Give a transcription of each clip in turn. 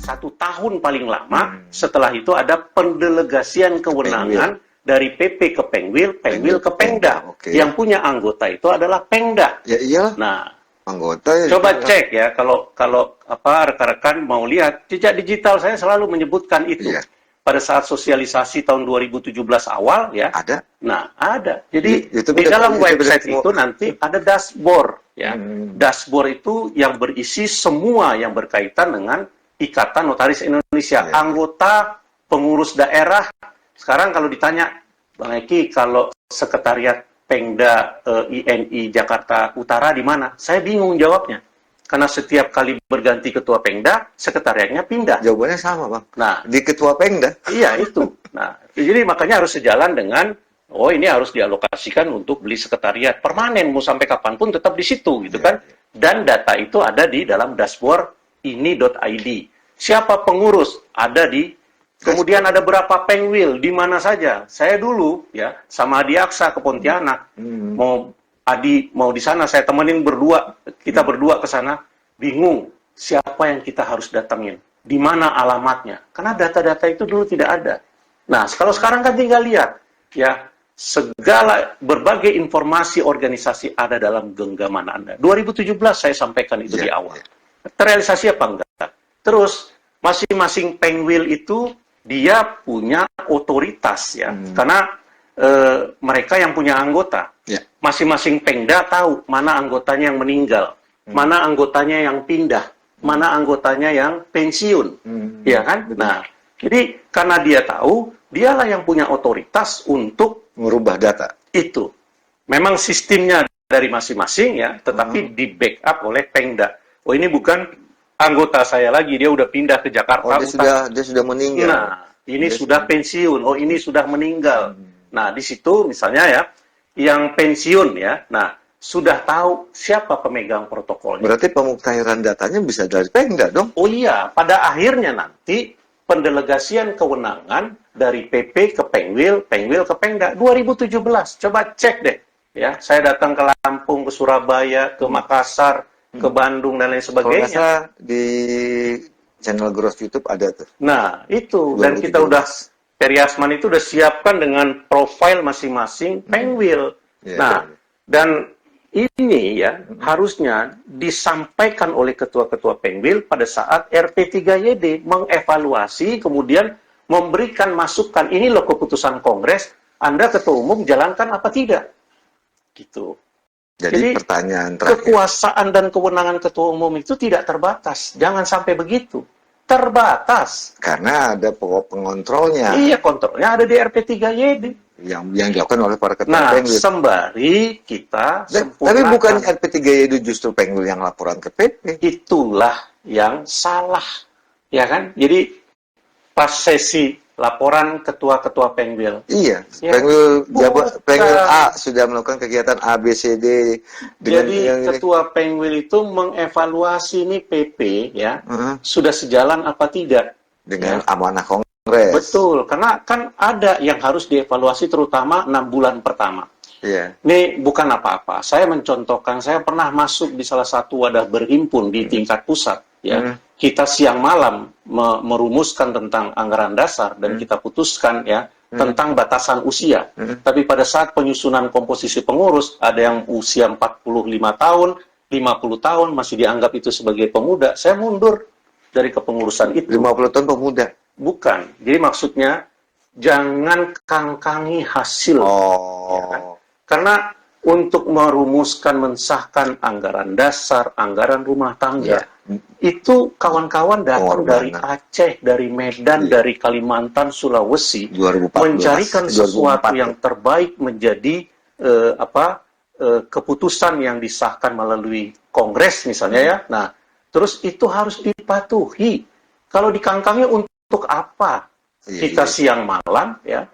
1 tahun paling lama. Setelah itu ada pendelegasian kewenangan dari PP ke Pengwil, Pengwil ke Pengda. Yang punya anggota itu adalah Pengda. Ya iyalah. Nah, anggota ya. Coba cek ya, kalau rekan-rekan mau lihat, jejak digital saya selalu menyebutkan itu. Iya. Pada saat sosialisasi tahun 2017 awal ya. Ada. Nah, ada. Jadi itu di dalam website itu nanti ada dashboard ya. Dashboard itu yang berisi semua yang berkaitan dengan Ikatan Notaris Indonesia, anggota, pengurus daerah. Sekarang kalau ditanya, Bang Eki, kalau sekretariat Pengda INI Jakarta Utara di mana? Saya bingung jawabnya. Karena setiap kali berganti ketua Pengda, sekretariatnya pindah. Jawabannya sama, Bang. Nah, di ketua Pengda. Iya, itu. Nah, jadi makanya harus sejalan dengan, oh ini harus dialokasikan untuk beli sekretariat permanen, mau sampai kapanpun tetap di situ, gitu kan. Dan data itu ada di dalam dashboard ini.id. Siapa pengurus? Ada di. Kemudian ada berapa Pengwil, di mana saja. Saya dulu, ya, sama Adi Aksa ke Pontianak, Adi mau di sana, saya temenin berdua, kita berdua ke sana, bingung siapa yang kita harus datangin, di mana alamatnya, karena data-data itu dulu tidak ada. Nah, kalau sekarang kan tinggal lihat, ya, segala berbagai informasi organisasi ada dalam genggaman Anda. 2017 saya sampaikan itu di awal. Terrealisasi apa enggak? Terus, masing-masing Pengwil itu, dia punya otoritas, ya, karena mereka yang punya anggota. Masing-masing Pengda tahu mana anggotanya yang meninggal, mana anggotanya yang pindah, mana anggotanya yang pensiun, ya kan? Nah, jadi karena dia tahu, dialah yang punya otoritas untuk merubah data. Itu. Memang sistemnya dari masing-masing ya, tetapi di backup oleh Pengda. Oh ini bukan anggota saya lagi, dia udah pindah ke Jakarta. Dia sudah meninggal. Nah, ini sudah pensiun. Oh ini sudah meninggal. Nah, di situ misalnya ya, yang pensiun ya, nah sudah tahu siapa pemegang protokolnya. Berarti pemuktahiran datanya bisa dari Pengda dong? Oh iya, pada akhirnya nanti pendelegasian kewenangan dari PP ke Pengwil, Pengwil ke Pengda 2017. Coba cek deh ya. Saya datang ke Lampung, ke Surabaya, ke Makassar, ke Bandung dan lain sebagainya. Kalau di channel Growth YouTube ada tuh. Nah, itu 2017. Dan kita udah Periasman itu udah siapkan dengan profil masing-masing Pengwil. Nah, dan ini ya harusnya disampaikan oleh ketua-ketua Pengwil pada saat RP3YD mengevaluasi, kemudian memberikan masukan, ini loh keputusan Kongres, Anda ketua umum jalankan apa tidak? Gitu. Jadi pertanyaan terakhir. Kekuasaan dan kewenangan ketua umum itu tidak terbatas. Jangan sampai begitu. Terbatas. Karena ada pengontrolnya. Iya, kontrolnya ada di RP3YD. Yang dilakukan oleh para ketua Pengwil. Nah, sembari kita sempurnakan. Tapi bukan RP3YD justru Pengwil yang laporan ke PP. Itulah yang salah. Ya kan? Jadi, pas sesi laporan ketua-ketua Pengwil. Iya, ya, Pengwil A sudah melakukan kegiatan A, B, C, D. Jadi ketua Pengwil itu mengevaluasi nih PP ya, sudah sejalan apa tidak dengan amanah Kongres. Betul, karena kan ada yang harus dievaluasi terutama 6 bulan pertama. Iya. Ini bukan apa-apa. Saya mencontohkan, saya pernah masuk di salah satu wadah berhimpun di tingkat pusat. Ya, kita siang malam merumuskan tentang anggaran dasar dan kita putuskan ya tentang batasan usia. Tapi pada saat penyusunan komposisi pengurus ada yang usia 45 tahun, 50 tahun masih dianggap itu sebagai pemuda. Saya mundur dari kepengurusan itu. 50 tahun pemuda. Bukan. Jadi maksudnya jangan kangkangi hasil. Ya kan? Karena untuk merumuskan, mensahkan anggaran dasar, anggaran rumah tangga, itu kawan-kawan datang dari Aceh, dari Medan, dari Kalimantan, Sulawesi, 2014, mencarikan sesuatu yang terbaik menjadi keputusan yang disahkan melalui Kongres misalnya ya. Nah, terus itu harus dipatuhi. Kalau dikangkangi untuk apa? Kita siang malam ya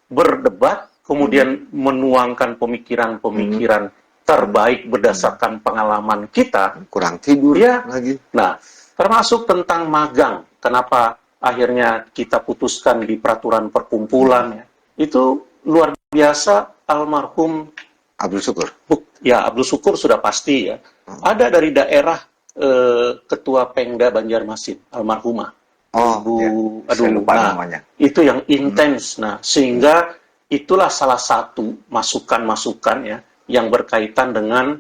berdebat, kemudian menuangkan pemikiran-pemikiran terbaik berdasarkan pengalaman kita. Kurang tidur ya. lagi. Nah, termasuk tentang magang. Kenapa akhirnya kita putuskan di peraturan perkumpulan ya. Itu luar biasa almarhum Abdul Syukur. Ya, Abdul Syukur sudah pasti ya. Ada dari daerah Ketua Pengda Banjarmasin, almarhumah. Oh, Bu, ya. Saya lupa namanya. itu yang intens. Nah, sehingga itulah salah satu masukan-masukan ya yang berkaitan dengan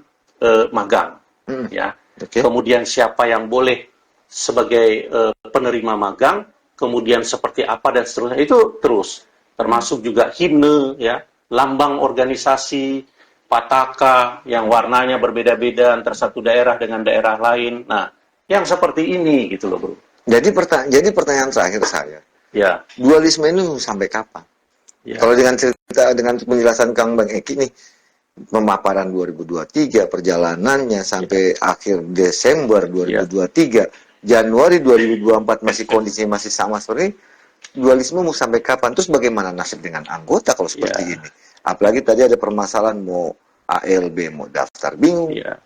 magang, ya. Oke. Kemudian siapa yang boleh sebagai penerima magang, kemudian seperti apa dan seterusnya itu terus. Termasuk juga himne, ya, lambang organisasi, pataka yang warnanya berbeda-beda antara satu daerah dengan daerah lain. Nah, yang seperti ini gitu loh, Bro. Jadi pertanyaan terakhir saya, Ya, dualisme ini sampai kapan? ya, Kalau dengan cerita, dengan penjelasan Kang Bang Eki nih, pemaparan 2023, perjalanannya sampai akhir Desember 2023, Januari 2024 masih kondisinya masih sama seperti ini, dualisme mau sampai kapan? Terus bagaimana nasib dengan anggota kalau seperti ini? Apalagi tadi ada permasalahan mau ALB, mau daftar bingung. ya.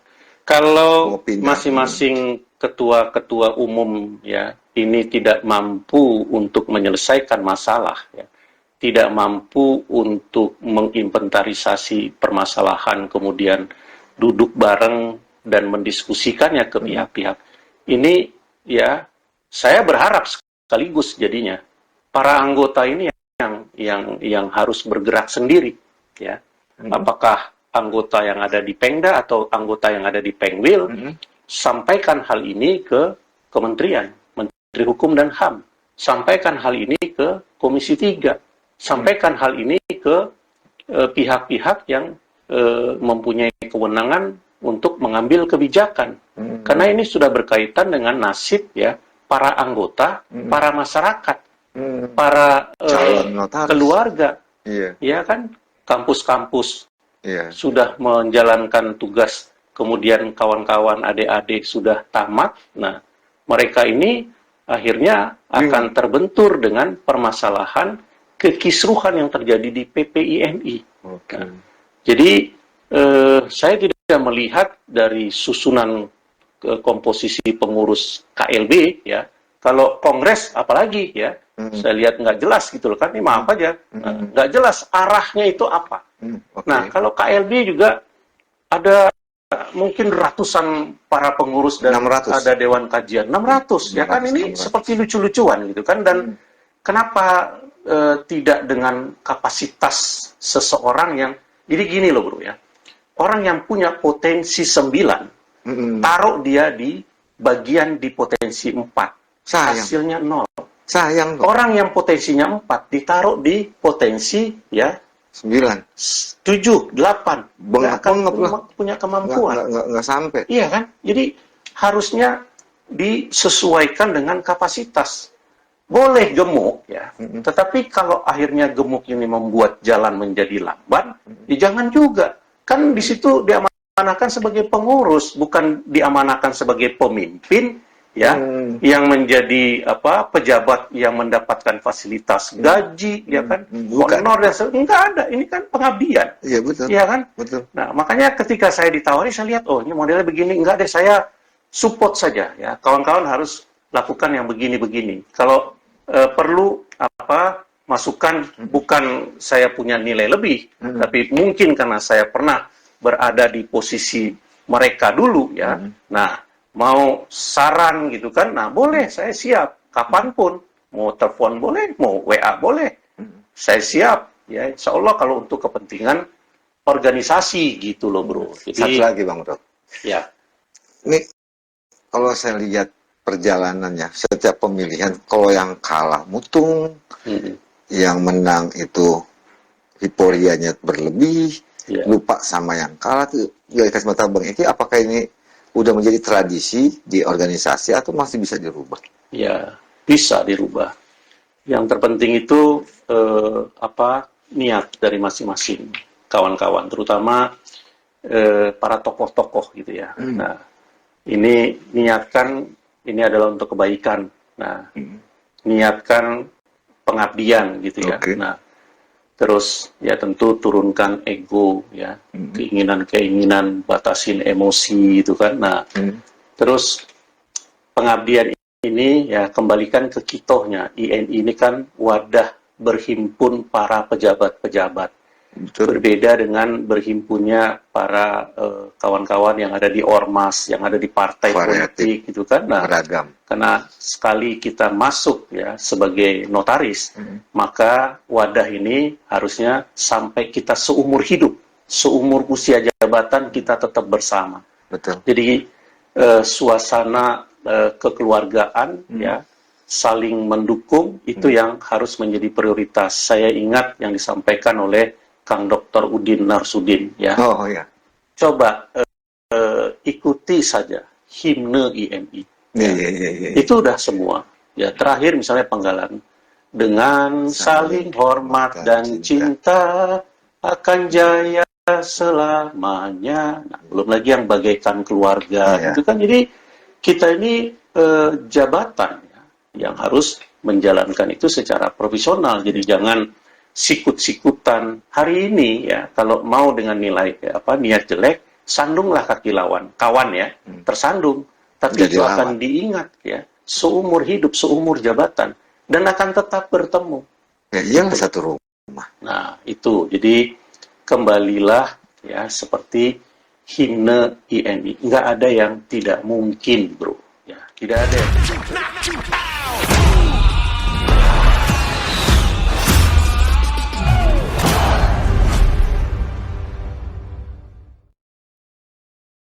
Kalau Mau pindah masing-masing ketua-ketua umum ya ini tidak mampu untuk menyelesaikan masalah, ya, tidak mampu untuk menginventarisasi permasalahan, kemudian duduk bareng dan mendiskusikannya ke pihak-pihak. Ini ya saya berharap sekaligus jadinya para anggota ini yang harus bergerak sendiri, ya. Apakah anggota yang ada di Pengda atau anggota yang ada di Pengwil, sampaikan hal ini ke Kementerian, Menteri Hukum dan HAM, sampaikan hal ini ke Komisi 3, sampaikan hal ini ke pihak-pihak yang mempunyai kewenangan untuk mengambil kebijakan. Karena ini sudah berkaitan dengan nasib ya para anggota, para masyarakat, para keluarga, ya kan, kampus-kampus sudah menjalankan tugas, kemudian kawan-kawan adik-adik sudah tamat. Nah, mereka ini akhirnya akan terbentur dengan permasalahan kekisruhan yang terjadi di PPIMI. Nah, jadi saya tidak melihat dari susunan komposisi pengurus KLB ya. Kalau kongres apalagi ya, saya lihat nggak jelas gitu loh kan, ini maaf aja, nggak jelas arahnya itu apa. Nah, kalau KLB juga ada mungkin ratusan para pengurus dan 600. ada dewan kajian 600 ya kan, ini 600. seperti lucu-lucuan gitu kan. Dan kenapa tidak dengan kapasitas seseorang yang, jadi gini loh bro ya, orang yang punya potensi 9 taruh dia di bagian di potensi 4, hasilnya 0. Sayang. Orang yang potensinya 4 ditaruh di potensi ya 9, 7, 8, nggak akan punya kemampuan. Nggak sampai. Iya kan? Jadi harusnya disesuaikan dengan kapasitas. Boleh gemuk ya, tetapi kalau akhirnya gemuk ini membuat jalan menjadi lamban, ya jangan juga. Kan di situ diamanahkan sebagai pengurus, bukan diamanahkan sebagai pemimpin ya, yang menjadi pejabat yang mendapatkan fasilitas gaji ya kan, honor dan enggak ada. Ini kan pengabdian. Iya betul. Iya kan? Betul. Nah, makanya ketika saya ditawari, saya lihat, oh ini modelnya begini, enggak deh, saya support saja ya. Kawan-kawan harus lakukan yang begini-begini. Kalau perlu masukan, bukan saya punya nilai lebih, tapi mungkin karena saya pernah berada di posisi mereka dulu ya. Nah, mau saran gitu kan, nah boleh, saya siap kapanpun, mau telepon boleh, mau WA boleh, saya siap ya, insya Allah kalau untuk kepentingan organisasi gitu loh bro. Jadi, satu lagi Bang Bro, ya ini kalau saya lihat perjalanannya setiap pemilihan, kalau yang kalah mutung, yang menang itu euforianya berlebih, lupa sama yang kalah. Tuh ya, kasih mata Bang Eki, apakah ini udah menjadi tradisi di organisasi atau masih bisa dirubah? Ya, bisa dirubah. Yang terpenting itu niat dari masing-masing kawan-kawan, terutama para tokoh-tokoh gitu ya. Nah, ini niatkan, ini adalah untuk kebaikan. Nah, niatkan pengabdian gitu ya. Nah, terus ya tentu turunkan ego ya, keinginan-keinginan, batasin emosi gitu kan. Nah, terus pengabdian ini ya kembalikan ke kitohnya. INI ini kan wadah berhimpun para pejabat-pejabat. Betul. Berbeda dengan berhimpunnya para kawan-kawan yang ada di ormas, yang ada di partai Variatif. politik, gitu kan. Nah, Beragam. karena sekali kita masuk ya sebagai notaris, maka wadah ini harusnya sampai kita seumur hidup, seumur usia jabatan kita tetap bersama. Betul. Jadi suasana kekeluargaan ya, saling mendukung itu yang harus menjadi prioritas. Saya ingat yang disampaikan oleh Kang Dr. Udin Narsudin ya. Oh ya. Coba ikuti saja himne IMI. Iya. Itu udah semua. Ya, terakhir misalnya penggalan dengan saling hormat dan cinta akan jaya selamanya. Nah, belum lagi yang bagaikan keluarga. Iya. Itu kan jadi kita ini jabatan ya, yang harus menjalankan itu secara profesional. Jadi jangan sikut-sikutan. Hari ini ya kalau mau dengan nilai niat jelek, sandunglah kaki lawan, kawan ya, tersandung. Tapi Jadi itu lawan. akan diingat ya, seumur hidup, seumur jabatan, dan akan tetap bertemu. Ya, iyalah satu rumah. Nah, itu. Jadi kembalilah ya seperti himne IMI. Nggak ada yang tidak mungkin, bro. Ya, tidak ada yang